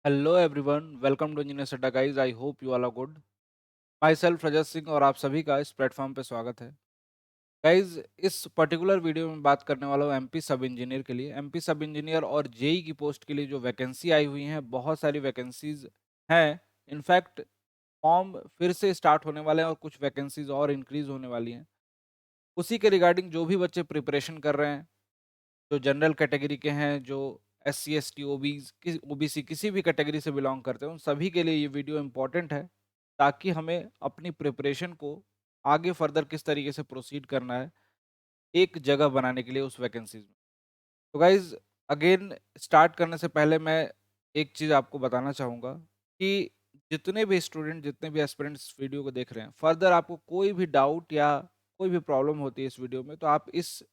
Hello everyone, welcome to engineer Adda guys. I hope you all are good. Myself Rajat Singh और आप सभी का इस प्लेटफॉर्म पे स्वागत है। गाइस, इस पर्टिकुलर वीडियो में बात करने वाला हूँ एमपी सब इंजीनियर के लिए। एमपी सब इंजीनियर और जेई की पोस्ट के लिए जो वैकेंसी आई हुई हैं, बहुत सारी वैकेंसीज हैं। इनफैक्ट फॉर्म फिर से स्टार्ट होने वाले हैं और कुछ वैकेंसीज और इंक्रीज होने वाली हैं। उसी के रिगार्डिंग जो भी बच्चे प्रिपरेशन कर रहे हैं, जो जनरल कैटेगरी के हैं, जो SC ST ओबीसी किसी भी कैटेगरी से बिलोंग करते हैं, उन सभी के लिए ये वीडियो इम्पोर्टेंट है, ताकि हमें अपनी प्रिपरेशन को आगे फर्दर किस तरीके से प्रोसीड करना है एक जगह बनाने के लिए उस वैकेंसीज में। तो गाइज, अगेन स्टार्ट करने से पहले मैं एक चीज़ आपको बताना चाहूँगा कि जितने भी स्टूडेंट, जितने भी एस्पिरेंट्स इस वीडियो को देख रहे हैं, फर्दर आपको कोई भी डाउट या कोई भी प्रॉब्लम होती है इस वीडियो में, तो आप इस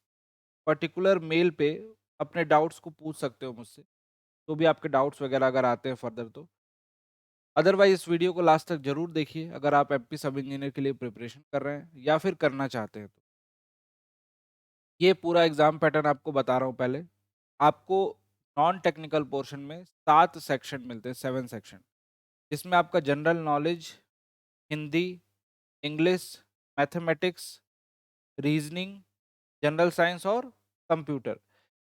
पर्टिकुलर मेल पे अपने डाउट्स को पूछ सकते हो मुझसे। तो भी आपके डाउट्स वगैरह अगर आते हैं फर्दर तो। अदरवाइज इस वीडियो को लास्ट तक जरूर देखिए, अगर आप एमपी सब इंजीनियर के लिए प्रिपरेशन कर रहे हैं या फिर करना चाहते हैं तो। ये पूरा एग्जाम पैटर्न आपको बता रहा हूँ पहले। आपको नॉन टेक्निकल पोर्शन में 7 सेक्शन मिलते हैं, 7 सेक्शन, जिसमें आपका general knowledge, Hindi, English, mathematics, reasoning, general science और कंप्यूटर।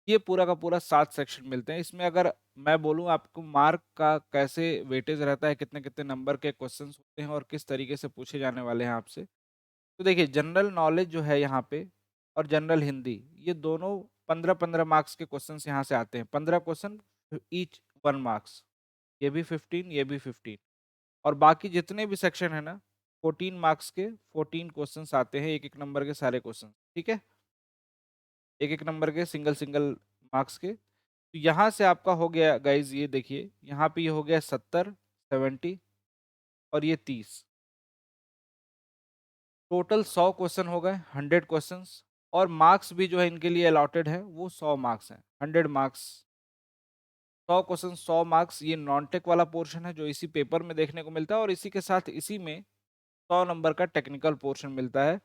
ये पूरा का पूरा 7 सेक्शन मिलते हैं। इसमें अगर मैं बोलूँ आपको मार्क का कैसे वेटेज रहता है, कितने कितने नंबर के क्वेश्चंस होते हैं और किस तरीके से पूछे जाने वाले हैं आपसे, तो देखिए, जनरल नॉलेज जो है यहाँ पे और जनरल हिंदी, ये दोनों 15-15 मार्क्स के क्वेश्चंस यहाँ से आते हैं। 15 क्वेश्चन, ईच 1 मार्क्स। ये भी 15, ये भी 15। और बाकी जितने भी सेक्शन है ना, 14 मार्क्स के 14 क्वेश्चंस आते हैं, एक एक नंबर के सारे क्वेश्चन। ठीक है, एक एक नंबर के सिंगल सिंगल मार्क्स के। तो यहाँ से आपका हो गया गाइज, ये देखिए यहाँ पे ये हो गया 70, 70 और ये 30। टोटल 100 क्वेश्चन हो गए, 100 क्वेश्चंस। और मार्क्स भी जो है इनके लिए अलॉटेड है, वो 100 मार्क्स हैं, 100 मार्क्स। 100 question, 100 marks. ये नॉन टेक वाला पोर्शन है जो इसी पेपर में देखने को मिलता है, और इसी के साथ इसी में 100 नंबर का टेक्निकल पोर्शन मिलता है।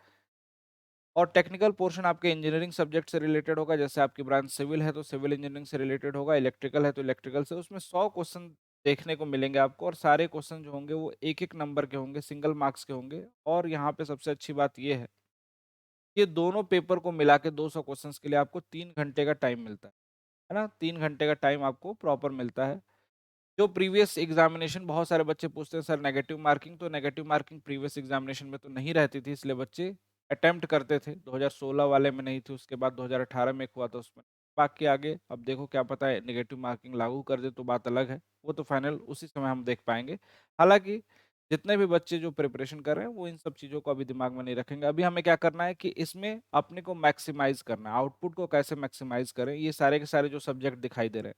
और टेक्निकल पोर्शन आपके इंजीनियरिंग सब्जेक्ट से रिलेटेड होगा। जैसे आपकी ब्रांच सिविल है तो सिविल इंजीनियरिंग से रिलेटेड होगा, इलेक्ट्रिकल है तो इलेक्ट्रिकल से। उसमें 100 क्वेश्चन देखने को मिलेंगे आपको, और सारे क्वेश्चन जो होंगे वो एक एक नंबर के होंगे, सिंगल मार्क्स के होंगे। और यहाँ पे सबसे अच्छी बात ये है, ये दोनों पेपर को मिला के 200 क्वेश्चंस के लिए आपको 3 घंटे का टाइम मिलता है ना। 3 घंटे का टाइम आपको प्रॉपर मिलता है। जो प्रीवियस एग्जामिनेशन, बहुत सारे बच्चे पूछते हैं सर नेगेटिव मार्किंग, तो नेगेटिव मार्किंग प्रीवियस एग्जामिनेशन में तो नहीं रहती थी, इसलिए बच्चे अटेम्प्ट करते थे। 2016 वाले में नहीं थी, उसके बाद 2018 में एक हुआ था उसमें। बाकी आगे अब देखो, क्या पता है नेगेटिव मार्किंग लागू कर दे तो बात अलग है, वो तो फाइनल उसी समय हम देख पाएंगे। हालांकि जितने भी बच्चे जो प्रिपरेशन कर रहे हैं वो इन सब चीज़ों को अभी दिमाग में नहीं रखेंगे। अभी हमें क्या करना है कि इसमें अपने को मैक्सिमाइज करना है, आउटपुट को कैसे मैक्सिमाइज करें, ये सारे के सारे जो सब्जेक्ट दिखाई दे रहे हैं।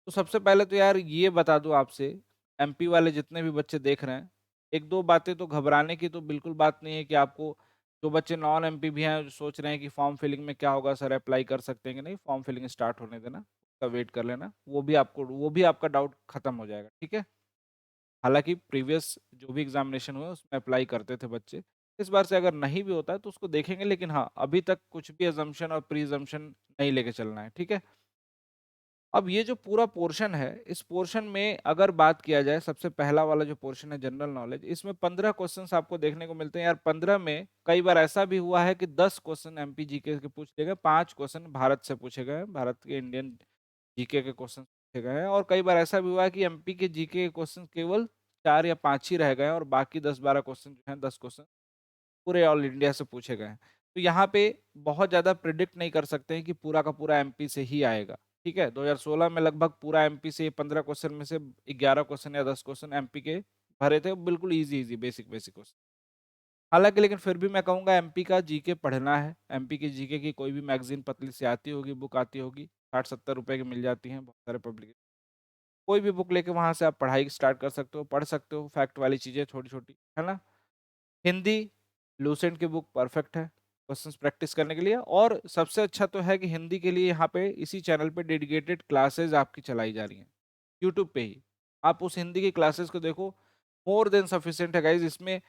तो सबसे पहले तो यार ये बता दूं आपसे, एमपी वाले जितने भी बच्चे देख रहे हैं, एक दो बातें तो घबराने की तो बिल्कुल बात नहीं है कि आपको, जो बच्चे नॉन एमपी भी हैं जो सोच रहे हैं कि फॉर्म फिलिंग में क्या होगा सर, अप्लाई कर सकते हैं कि नहीं, फॉर्म फिलिंग स्टार्ट होने देना, उसका वेट कर लेना, वो भी आपका डाउट खत्म हो जाएगा। ठीक है। हालांकि प्रीवियस जो भी एग्जामिनेशन हुए उसमें अप्लाई करते थे बच्चे, इस बार से अगर नहीं भी होता है तो उसको देखेंगे, लेकिन हाँ, अभी तक कुछ भी अजम्पशन और प्री अजम्पशन नहीं लेके चलना है। ठीक है। अब ये जो पूरा पोर्शन है, इस पोर्शन में अगर बात किया जाए, सबसे पहला वाला जो पोर्शन है जनरल नॉलेज, इसमें 15 क्वेश्चंस आपको देखने को मिलते हैं यार। 15 में कई बार ऐसा भी हुआ है कि 10 क्वेश्चन एमपी जीके के पूछ लिए गए, 5 क्वेश्चन भारत से पूछे गए हैं, भारत के इंडियन जीके के क्वेश्चन पूछे गए हैं। और कई बार ऐसा भी हुआ है कि एमपी के जीके के क्वेश्चन केवल 4 या 5 ही रह गए हैं, और बाकी 10-12 क्वेश्चन जो है, 10 क्वेश्चन पूरे ऑल इंडिया से पूछे गए हैं। तो यहाँ पे बहुत ज़्यादा प्रिडिक्ट नहीं कर सकते हैं कि पूरा का पूरा एमपी से ही आएगा। ठीक है, 2016 में लगभग पूरा एमपी से 15 क्वेश्चन में से 11 क्वेश्चन या 10 क्वेश्चन एमपी के भरे थे, बिल्कुल easy easy basic basic question. हालांकि लेकिन फिर भी मैं कहूँगा एमपी का जीके पढ़ना है। एमपी के जीके की कोई भी मैगजीन पतली सी आती होगी, बुक आती होगी, 60-70 रुपए की मिल जाती हैं बहुत सारे पब्लिक। कोई भी बुक लेके वहां से आप पढ़ाई स्टार्ट कर सकते हो, पढ़ सकते हो, फैक्ट वाली चीज़ें छोटी छोटी, है ना। हिंदी, लूसेंट की बुक परफेक्ट है क्वेश्चंस प्रैक्टिस करने के लिए। और सबसे अच्छा तो है कि हिंदी के लिए यहाँ पे इसी चैनल पे डेडिकेटेड क्लासेस आपकी चलाई जा रही हैं, यूट्यूब पे ही। आप उस हिंदी की क्लासेस को देखो, मोर देन सफिशिएंट है गाइज। इसमें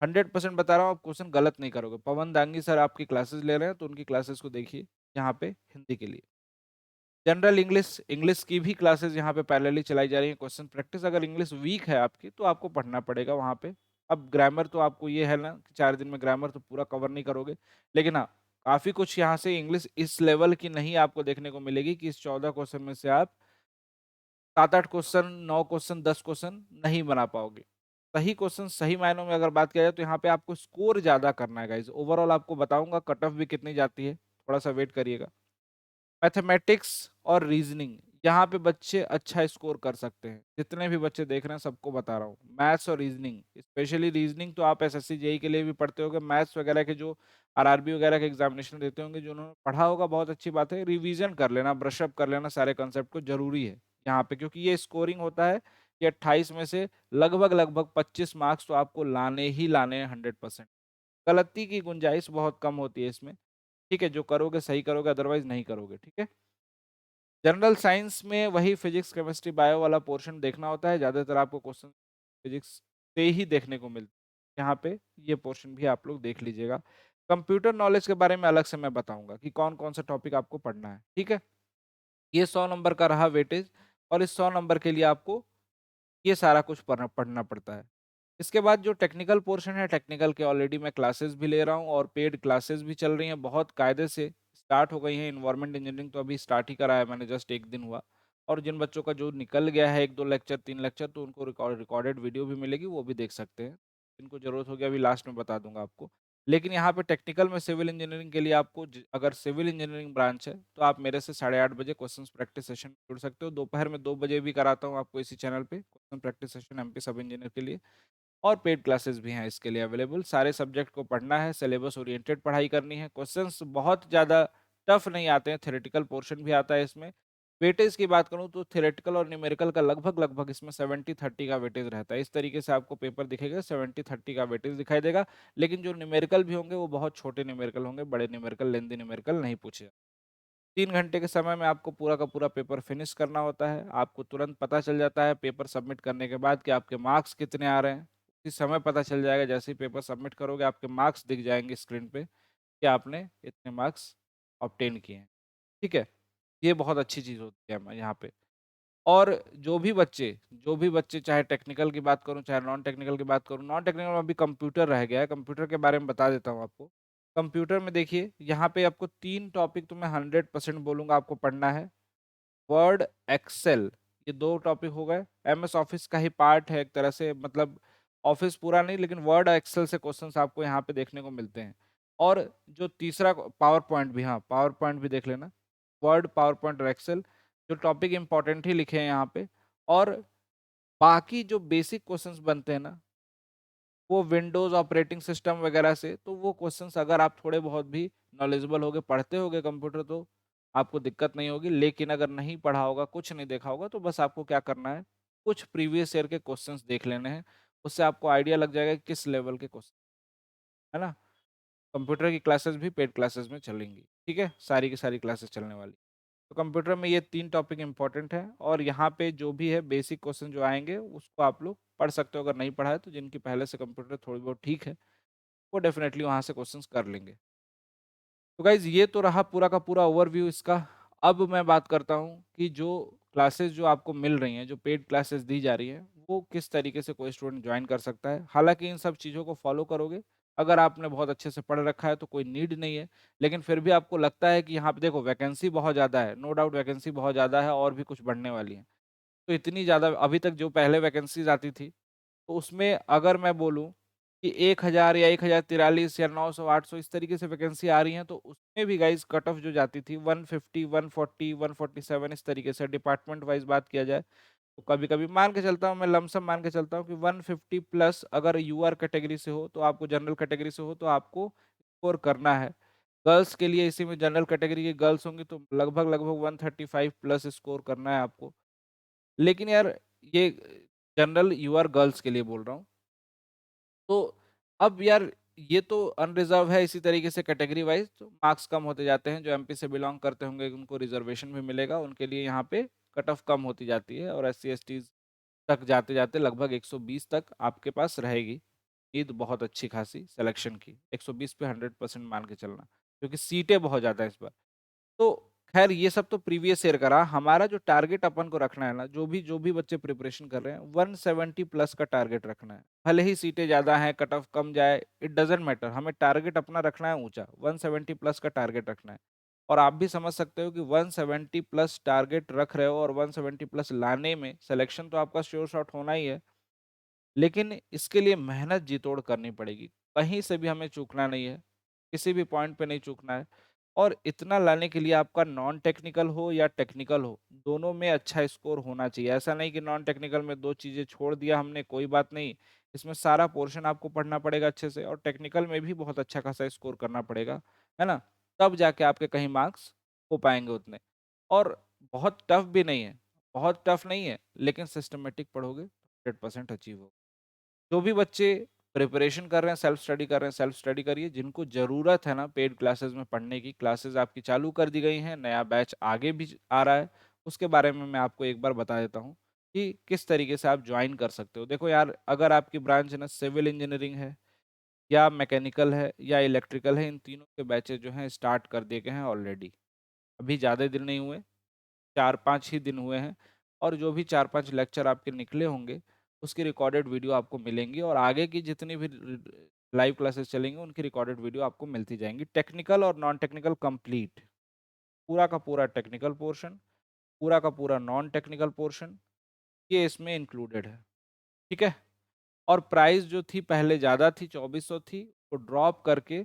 100% बता रहा हूँ, आप क्वेश्चन गलत नहीं करोगे। पवन दांगी सर आपकी क्लासेस ले रहे हैं, तो उनकी क्लासेस को देखिए यहाँ पे हिंदी के लिए। जनरल इंग्लिश, इंग्लिश की भी क्लासेस यहाँ पे पैरेलली चलाई जा रही हैं। क्वेश्चन प्रैक्टिस, अगर इंग्लिश वीक है आपकी तो आपको पढ़ना पड़ेगा वहाँ पे। अब ग्रामर तो आपको ये है ना कि 4 दिन में ग्रामर तो पूरा कवर नहीं करोगे, लेकिन हाँ काफी कुछ यहाँ से इंग्लिश इस लेवल की नहीं आपको देखने को मिलेगी कि इस 14 क्वेश्चन में से आप 7-8 क्वेश्चन, 9 क्वेश्चन, 10 क्वेश्चन नहीं बना पाओगे। सही क्वेश्चन सही मायनों में अगर बात किया जाए तो यहाँ पे आपको स्कोर ज्यादा करना है गाइज। ओवरऑल आपको बताऊंगा कट ऑफ भी कितनी जाती है, थोड़ा सा वेट करिएगा। मैथमेटिक्स और रीजनिंग, यहाँ पे बच्चे अच्छा स्कोर कर सकते हैं। जितने भी बच्चे देख रहे हैं सबको बता रहा हूँ, मैथ्स और रीजनिंग, स्पेशली रीजनिंग तो आप एसएससी जेई के लिए भी पढ़ते होंगे। मैथ्स वगैरह के जो आरआरबी वगैरह के एग्जामिनेशन देते होंगे, जो उन्होंने पढ़ा होगा बहुत अच्छी बात है। रिवीजन कर लेना, ब्रशअप कर लेना सारे कंसेप्ट को, जरूरी है यहाँ पे, क्योंकि ये स्कोरिंग होता है कि 28 में से लगभग लगभग 25 मार्क्स तो आपको लाने ही लाने हैं 100%। गलती की गुंजाइश बहुत कम होती है इसमें। ठीक है, जो करोगे सही करोगे, अदरवाइज नहीं करोगे। ठीक है, जनरल साइंस में वही फिजिक्स केमिस्ट्री बायो वाला पोर्शन देखना होता है, ज़्यादातर आपको क्वेश्चन फिजिक्स से ही देखने को मिलते हैं। यहाँ पे ये पोर्शन भी आप लोग देख लीजिएगा। कंप्यूटर नॉलेज के बारे में अलग से मैं बताऊंगा कि कौन कौन सा टॉपिक आपको पढ़ना है। ठीक है, ये 100 नंबर का रहा वेटेज, और इस 100 नंबर के लिए आपको ये सारा कुछ पढ़ना पढ़ना पड़ता है। इसके बाद जो टेक्निकल पोर्शन है, टेक्निकल के ऑलरेडी मैं क्लासेस भी ले रहा हूँ और पेड क्लासेस भी चल रही हैं, बहुत कायदे से स्टार्ट हो गई हैं। इन्वायरमेंट इंजीनियरिंग तो अभी स्टार्ट ही करा है मैंने, जस्ट एक दिन हुआ। और जिन बच्चों का जो निकल गया है 1-2 लेक्चर 3 लेक्चर, तो उनको रिकॉर्डेड वीडियो भी मिलेगी, वो भी देख सकते हैं। जिनको जरूरत होगी अभी लास्ट में बता दूंगा आपको। लेकिन यहाँ पे टेक्निकल में सिविल इंजीनियरिंग के लिए आपको अगर सिविल इंजीनियरिंग ब्रांच है तो आप मेरे से 8:30 बजे क्वेश्चन प्रैक्टिस सेशन जुड़ सकते हो। दोपहर में 2 बजे भी कराता हूँ आपको इसी चैनल पे क्वेश्चन प्रैक्टिस सेशन एमपी सब इंजीनियर के लिए। और पेड क्लासेस भी हैं इसके लिए अवेलेबल। सारे सब्जेक्ट को पढ़ना है, सिलेबस ओरिएंटेड पढ़ाई करनी है। क्वेश्चंस बहुत ज़्यादा टफ नहीं आते हैं, थ्योरेटिकल पोर्शन भी आता है इसमें। वेटेज की बात करूं तो थ्योरेटिकल और न्यूमेरिकल का लगभग लगभग इसमें 70-30 का वेटेज रहता है। इस तरीके से आपको पेपर दिखेगा, 70-30 का वेटेज दिखाई देगा। लेकिन जो न्यूमेरिकल भी होंगे वो बहुत छोटे न्यूमेरिकल होंगे, बड़े न्यूमेरिकल, लेंदी न्यूमेरिकल नहीं पूछे। 3 घंटे के समय में आपको पूरा का पूरा पेपर फिनिश करना होता है। आपको तुरंत पता चल जाता है पेपर सबमिट करने के बाद कि आपके मार्क्स कितने आ रहे हैं। उसी समय पता चल जाएगा, जैसे ही पेपर सबमिट करोगे आपके मार्क्स दिख जाएंगे स्क्रीन पे कि आपने इतने मार्क्स ऑब्टेन किए हैं। ठीक है, ये बहुत अच्छी चीज़ होती है यहाँ पे। और जो भी बच्चे चाहे टेक्निकल की बात करूं चाहे नॉन टेक्निकल की बात करूं, नॉन टेक्निकल में अभी कंप्यूटर रह गया है, कंप्यूटर के बारे में बता देता हूं आपको। कंप्यूटर में देखिए यहाँ पे आपको 3 टॉपिक तो मैं 100% बोलूंगा आपको पढ़ना है। वर्ड, एक्सेल, ये 2 टॉपिक हो गए। एमएस ऑफिस का ही पार्ट है एक तरह से, मतलब ऑफिस पूरा नहीं, लेकिन वर्ड और एक्सेल से क्वेश्चंस आपको यहाँ पे देखने को मिलते हैं। और जो तीसरा, पावर पॉइंट भी, हाँ पावर पॉइंट भी देख लेना। वर्ड, पावर पॉइंट और एक्सेल, जो टॉपिक इंपॉर्टेंट ही लिखे हैं यहाँ पे। और बाकी जो बेसिक क्वेश्चंस बनते हैं ना, वो विंडोज ऑपरेटिंग सिस्टम वगैरह से, तो वो क्वेश्चंस अगर आप थोड़े बहुत भी नॉलेजेबल होगे, पढ़ते होगे कंप्यूटर, तो आपको दिक्कत नहीं होगी। लेकिन अगर नहीं पढ़ा होगा, कुछ नहीं देखा होगा, तो बस आपको क्या करना है, कुछ प्रीवियस ईयर के क्वेश्चंस देख लेने हैं। उससे आपको आइडिया लग जाएगा कि किस लेवल के क्वेश्चन है ना। कंप्यूटर की क्लासेस भी पेड क्लासेस में चलेंगी। ठीक है, सारी की सारी क्लासेस चलने वाली। तो कंप्यूटर में ये 3 टॉपिक इंपॉर्टेंट है, और यहाँ पे जो भी है बेसिक क्वेश्चन जो आएंगे उसको आप लोग पढ़ सकते हो। अगर नहीं पढ़ा है तो जिनकी पहले से कंप्यूटर थोड़ी बहुत ठीक है, वो डेफिनेटली वहाँ से क्वेश्चंस कर लेंगे। तो गाइज ये तो रहा पूरा का पूरा ओवरव्यू इसका। अब मैं बात करता हूँ कि जो क्लासेस जो आपको मिल रही हैं, जो पेड क्लासेस दी जा रही हैं, वो किस तरीके से कोई स्टूडेंट ज्वाइन कर सकता है। हालांकि इन सब चीज़ों को फॉलो करोगे, अगर आपने बहुत अच्छे से पढ़ रखा है तो कोई नीड नहीं है। लेकिन फिर भी आपको लगता है कि यहाँ पे देखो वैकेंसी बहुत ज़्यादा है, नो डाउट वैकेंसी बहुत ज़्यादा है और भी कुछ बढ़ने वाली है। तो इतनी ज़्यादा अभी तक जो पहले वैकेंसीज आती थी, तो उसमें अगर मैं बोलूँ कि 1000 या 1043 या 900 800 इस तरीके से वैकेंसी आ रही हैं, तो उसमें भी गाइज कट ऑफ जो जाती थी 150 140 147 इस तरीके से डिपार्टमेंट वाइज बात किया जाए, तो कभी कभी मान के चलता हूँ, मैं लमसम मान के चलता हूँ कि 150 प्लस अगर यूआर कैटेगरी से हो, तो आपको जनरल कैटेगरी से हो तो आपको स्कोर करना है। गर्ल्स के लिए इसी में जनरल कैटेगरी की गर्ल्स होंगी तो लगभग लगभग 135 प्लस स्कोर करना है आपको। लेकिन यार ये जनरल यूआर गर्ल्स के लिए बोल रहा हूँ। तो अब यार ये तो अनरिजर्व है, इसी तरीके से कैटेगरी वाइज तो मार्क्स कम होते जाते हैं। जो एमपी से बिलोंग करते होंगे उनको रिजर्वेशन भी मिलेगा, उनके लिए यहाँ पे कट ऑफ कम होती जाती है, और एस सी एस टी तक जाते जाते लगभग 120 तक आपके पास रहेगी। ईद बहुत अच्छी खासी सिलेक्शन की, 120 पे 100% मान के चलना, क्योंकि सीटें बहुत ज़्यादा है इस बार। तो खैर ये सब तो प्रीवियस ईयर का रहा। हमारा जो टारगेट अपन को रखना है ना, जो भी बच्चे प्रिपरेशन कर रहे हैं, 170 प्लस का टारगेट रखना है। भले ही सीटें ज़्यादा हैं, कट ऑफ कम जाए, इट डजेंट मैटर, हमें टारगेट अपना रखना है ऊंचा, 170 प्लस का टारगेट रखना है। और आप भी समझ सकते हो कि 170 प्लस टारगेट रख रहे हो और 170 प्लस लाने में सिलेक्शन तो आपका श्योर शॉट होना ही है, लेकिन इसके लिए मेहनत जी तोड़ करनी पड़ेगी। कहीं से भी हमें चूकना नहीं है, किसी भी पॉइंट पे नहीं चूकना है। और इतना लाने के लिए आपका नॉन टेक्निकल हो या टेक्निकल हो, दोनों में अच्छा स्कोर होना चाहिए। ऐसा नहीं कि नॉन टेक्निकल में दो चीज़ें छोड़ दिया हमने, कोई बात नहीं, इसमें सारा पोर्शन आपको पढ़ना पड़ेगा अच्छे से, और टेक्निकल में भी बहुत अच्छा खासा स्कोर करना पड़ेगा, है ना। तब जाके आपके कहीं मार्क्स हो पाएंगे उतने। और बहुत टफ भी नहीं है, बहुत टफ नहीं है, लेकिन सिस्टमेटिक पढ़ोगे 100% अचीव होगा। जो भी बच्चे प्रिपरेशन कर रहे हैं, सेल्फ स्टडी कर रहे हैं, सेल्फ स्टडी करिए। जिनको ज़रूरत है ना पेड क्लासेस में पढ़ने की, क्लासेस आपकी चालू कर दी गई हैं, नया बैच आगे भी आ रहा है, उसके बारे में मैं आपको एक बार बता देता हूँ कि किस तरीके से आप ज्वाइन कर सकते हो। देखो यार, अगर आपकी ब्रांच है ना सिविल इंजीनियरिंग है या मैकेनिकल है या इलेक्ट्रिकल है, इन तीनों के बैचेज जो हैं स्टार्ट कर दिए गए हैं ऑलरेडी। अभी ज़्यादा दिन नहीं हुए, 4-5 ही दिन हुए हैं। और जो भी 4-5 लेक्चर आपके निकले होंगे, उसकी रिकॉर्डेड वीडियो आपको मिलेंगी, और आगे की जितनी भी लाइव क्लासेस चलेंगी उनकी रिकॉर्डेड वीडियो आपको मिलती जाएंगी। टेक्निकल और नॉन टेक्निकल कंप्लीट, पूरा का पूरा टेक्निकल पोर्शन, पूरा का पूरा नॉन टेक्निकल पोर्शन, ये इसमें इंक्लूडेड है। ठीक है। और प्राइस जो थी पहले ज़्यादा थी, 2400 थी, तो ड्रॉप करके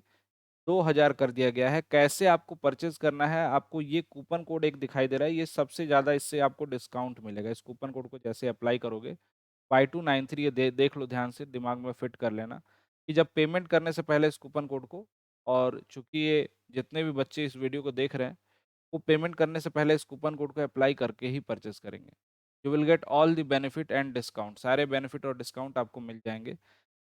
2000 कर दिया गया है। कैसे आपको परचेज करना है, आपको ये कूपन कोड एक दिखाई दे रहा है, ये सबसे ज़्यादा इससे आपको डिस्काउंट मिलेगा। इस कूपन कोड को जैसे अप्लाई करोगे, Y293, ये देख लो ध्यान से, दिमाग में फिट कर लेना कि जब पेमेंट करने से पहले इस कूपन कोड को, और चूंकि ये जितने भी बच्चे इस वीडियो को देख रहे हैं, वो पेमेंट करने से पहले इस कूपन कोड को अप्लाई करके ही परचेस करेंगे। You will get all the benefit and discount, सारे बेनिफिट और डिस्काउंट आपको मिल जाएंगे।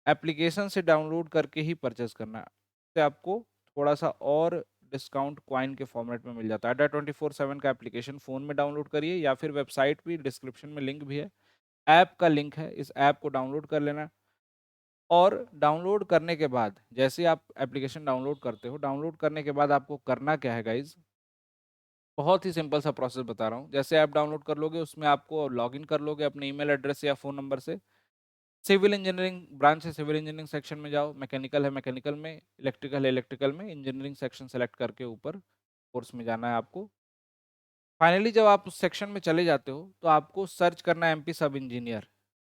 एप्लीकेशन से डाउनलोड करके ही परचेस करना है, इससे आपको थोड़ा सा और डिस्काउंट क्वाइन के फॉर्मेट में मिल जाता है। अड्डा 24/7 का एप्लीकेशन फ़ोन में डाउनलोड करिए, या फिर वेबसाइट भी, डिस्क्रिप्शन में लिंक भी है, ऐप का लिंक है, इस ऐप को डाउनलोड कर लेना। और डाउनलोड करने के बाद, जैसे आप एप्लीकेशन डाउनलोड करते हो, डाउनलोड करने के बाद आपको करना क्या है गाइज, बहुत ही सिंपल सा प्रोसेस बता रहा हूँ। जैसे ऐप डाउनलोड कर लोगे, उसमें आपको लॉगिन कर लोगे अपने ईमेल एड्रेस या फ़ोन नंबर से। सिविल इंजीनियरिंग ब्रांच है, सिविल इंजीनियरिंग सेक्शन में जाओ, मैकेनिकल है मैकेनिकल में, इलेक्ट्रिकल है इलेक्ट्रिकल में, इंजीनियरिंग सेक्शन सेलेक्ट करके ऊपर कोर्स में जाना है आपको। फाइनली जब आप उस सेक्शन में चले जाते हो, तो आपको सर्च करना है एमपी सब इंजीनियर।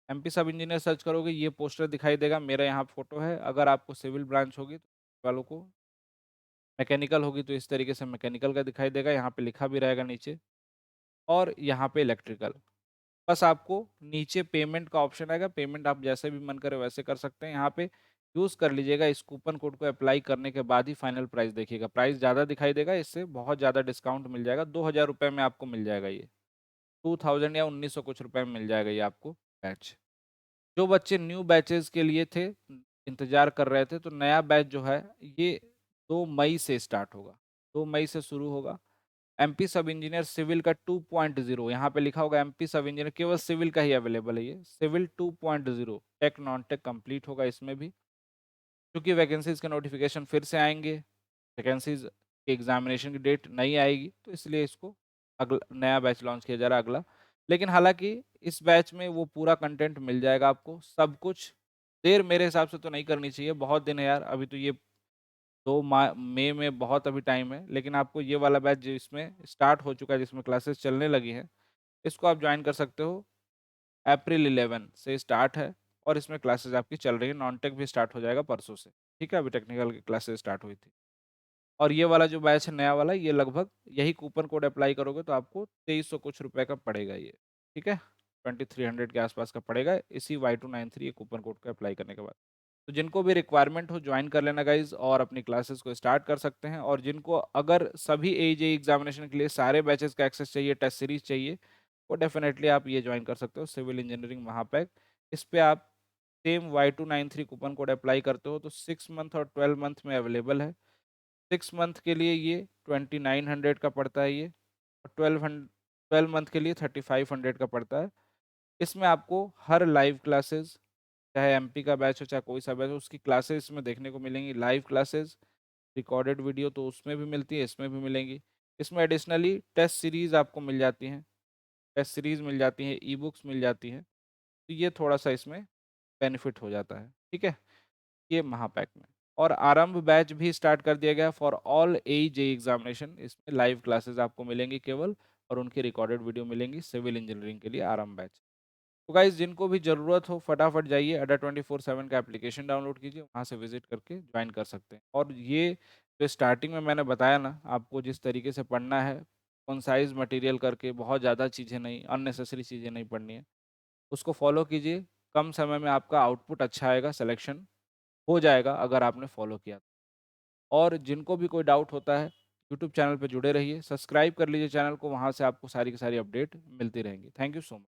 एमपी सब इंजीनियर सर्च करोगे, ये पोस्टर दिखाई देगा, मेरा यहाँ फोटो है। अगर आपको सिविल ब्रांच होगी तो वालों को, मैकेनिकल होगी तो इस तरीके से मैकेनिकल का दिखाई देगा, यहाँ पे लिखा भी रहेगा नीचे, और यहाँ पे इलेक्ट्रिकल। बस आपको नीचे पेमेंट का ऑप्शन आएगा, पेमेंट आप जैसे भी मन करे वैसे कर सकते हैं। यहाँ पे यूज़ कर लीजिएगा, इस कूपन कोड को अप्लाई करने के बाद ही फाइनल प्राइस देखिएगा, प्राइस ज़्यादा दिखाई देगा, इससे बहुत ज़्यादा डिस्काउंट मिल जाएगा। 2000 रुपये में आपको मिल जाएगा ये, 2000 या 1900 कुछ रुपए में मिल जाएगा ये आपको बैच। जो बच्चे न्यू बैचेस के लिए थे, इंतजार कर रहे थे, तो नया बैच जो है ये 2 मई से स्टार्ट होगा, 2 मई से शुरू होगा। एमपी सब इंजीनियर सिविल का 2.0, यहाँ पे लिखा होगा एमपी सब इंजीनियर, केवल सिविल का ही अवेलेबल है ये, civil 2.0, tech non tech complete होगा इसमें भी। क्योंकि वैकेंसीज के नोटिफिकेशन फिर से आएंगे, वैकेंसीज की एग्जामिनेशन की डेट नहीं आएगी, तो इसलिए इसको अगला नया बैच लॉन्च किया जा रहा है अगला। लेकिन हालांकि इस बैच में वो पूरा कंटेंट मिल जाएगा आपको सब कुछ। देर मेरे हिसाब से तो नहीं करनी चाहिए, बहुत दिन है यार, अभी तो ये 2 मई में बहुत अभी टाइम है। लेकिन आपको ये वाला बैच जो इसमें स्टार्ट हो चुका है, जिसमें क्लासेस चलने लगी हैं, इसको आप ज्वाइन कर सकते हो। अप्रैल 11 से स्टार्ट है, और इसमें क्लासेस आपकी चल रही है, नॉन टेक भी स्टार्ट हो जाएगा परसों से। ठीक है, अभी टेक्निकल की क्लासेस स्टार्ट हुई थी। और ये वाला जो बैच है नया वाला, ये लगभग यही कूपन कोड अप्लाई करोगे तो आपको 2300 कुछ रुपए का पड़ेगा ये। ठीक है, 2300 के आसपास का पड़ेगा, इसी Y293 कूपन कोड को अप्लाई करने के बाद। तो जिनको भी रिक्वायरमेंट हो ज्वाइन कर लेना गाइज, और अपनी क्लासेस को स्टार्ट कर सकते हैं। और जिनको अगर सभी AJE एग्जामिनेशन के लिए सारे बैचेस का एक्सेस चाहिए, टेस्ट सीरीज चाहिए, वो डेफिनेटली आप ये ज्वाइन कर सकते हो, सिविल इंजीनियरिंग महापैक। इस पे आप same Y293 coupon code apply करते हो तो 6 मंथ और 12 मंथ में अवेलेबल है। 6 मंथ के लिए ये 2900 का पड़ता है ये, और 12 मंथ के लिए 3500 का पड़ता है। इसमें आपको हर लाइव क्लासेस, चाहे एमपी का बैच हो चाहे कोई सा बैच हो, उसकी क्लासेस इसमें देखने को मिलेंगी, लाइव क्लासेस, रिकॉर्डेड वीडियो तो उसमें भी मिलती है, इसमें भी मिलेंगी। इसमें एडिशनली टेस्ट सीरीज़ आपको मिल जाती हैं, टेस्ट सीरीज़ मिल जाती हैं, ई बुक्स मिल जाती हैं, तो ये थोड़ा-सा इसमें बेनिफिट हो जाता है, ठीक है? ये महापैक में। और आरंभ बैच भी स्टार्ट कर दिया गया फॉर ऑल AE-JEE एग्जामिनेशन। इसमें लाइव क्लासेस आपको मिलेंगी केवल, और उनकी रिकॉर्डेड वीडियो मिलेंगी सिविल इंजीनियरिंग के लिए आरंभ बैच। तो गाइज जिनको भी ज़रूरत हो फटाफट जाइए अड्डा 24/7 का एप्लीकेशन डाउनलोड कीजिए, वहाँ से विजिट करके ज्वाइन कर सकते हैं। और ये जो स्टार्टिंग में मैंने बताया ना आपको, जिस तरीके से पढ़ना है कंसाइज मटेरियल करके, बहुत ज़्यादा चीज़ें नहीं, अननेसेसरी चीज़ें नहीं पढ़नी है, उसको फॉलो कीजिए। कम समय में आपका आउटपुट अच्छा आएगा, सिलेक्शन हो जाएगा अगर आपने फॉलो किया। और जिनको भी कोई डाउट होता है यूट्यूब चैनल पे जुड़े रहिए, सब्सक्राइब कर लीजिए चैनल को, वहाँ से आपको सारी की सारी अपडेट मिलती रहेंगी। Thank you so much.